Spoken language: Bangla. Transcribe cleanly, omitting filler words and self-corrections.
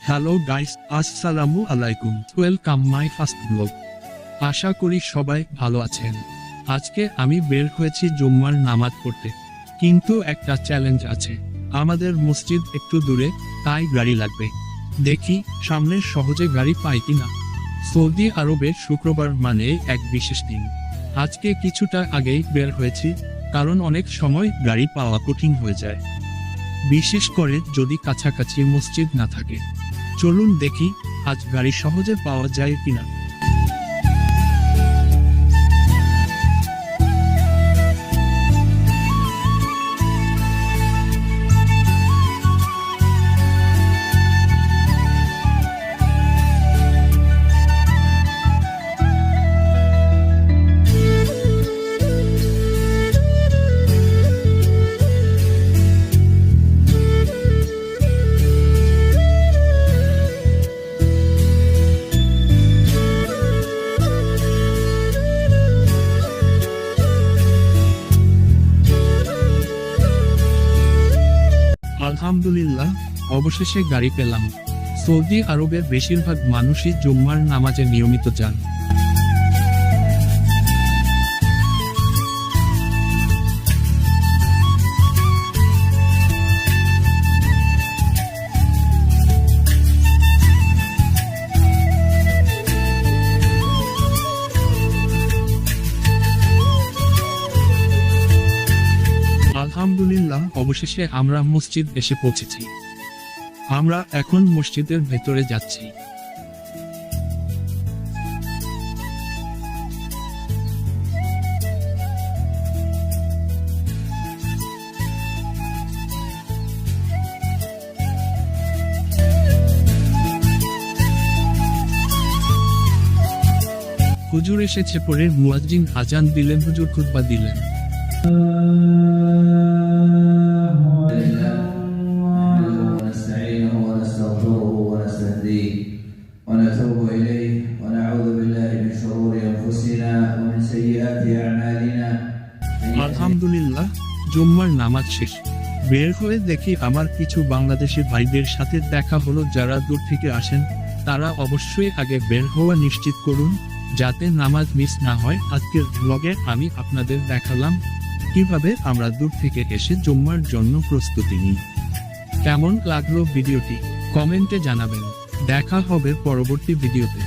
হ্যালো গাইস, আসসালামু আলাইকুম। Welcome my first blog. আশা করি সবাই ভালো আছেন। আজকে আমি বের হয়েছি জুম্মার নামাজ পড়তে, কিন্তু একটা চ্যালেঞ্জ আছে। আমাদের মসজিদ একটু দূরে, তাই গাড়ি লাগবে। দেখি সামনে সহজে গাড়ি পাই কিনা। সৌদি আরবে শুক্রবার মানে এক বিশেষ দিন। আজকে কিছুটা আগেই বের হয়েছি, কারণ অনেক সময় গাড়ি পাওয়া কঠিন হয়ে যায়, বিশেষ করে যদি কাছাকাছি মসজিদ না থাকে। চলুন দেখি আজ গাড়ি সহজে পাওয়া যায় কিনা। আলহামদুলিল্লাহ, অবশেষে গাড়ি পেলাম। সৌদি আরবের বেশিরভাগ মানুষই জুম্মার নামাজে নিয়মিত যান। আলহামদুলিল্লাহ, অবশেষে আমরা মসজিদ এসে পৌঁছেছি। আমরা এখন মসজিদের ভেতরে যাচ্ছি। হুজুর এসেছে, পরে মুয়াজ্জিন আজান দিলেন, হুজুর খুতবা দিলেন। ونتوب إليه ونعوذ بالله من شرور أنفسنا ومن سيئات أعمالنا। আলহামদুলিল্লাহ, জুম্মার নামাজ শেষ। বের হয়ে দেখি আমার কিছু বাংলাদেশি ভাইদের সাথে দেখা হলো, যারা দূর থেকে আসেন। তারা অবশ্যই আগে বের হওয়া নিশ্চিত করুন, যাতে নামাজ মিস না হয়। আজকের ব্লগে আমি আপনাদের দেখালাম কিভাবে আমরা দূর থেকে এসে জুম্মার জন্য প্রস্তুতি নিই। কেমন লাগলো ভিডিওটি কমেন্টে জানাবেন। দেখা হবে পরবর্তী ভিডিওতে।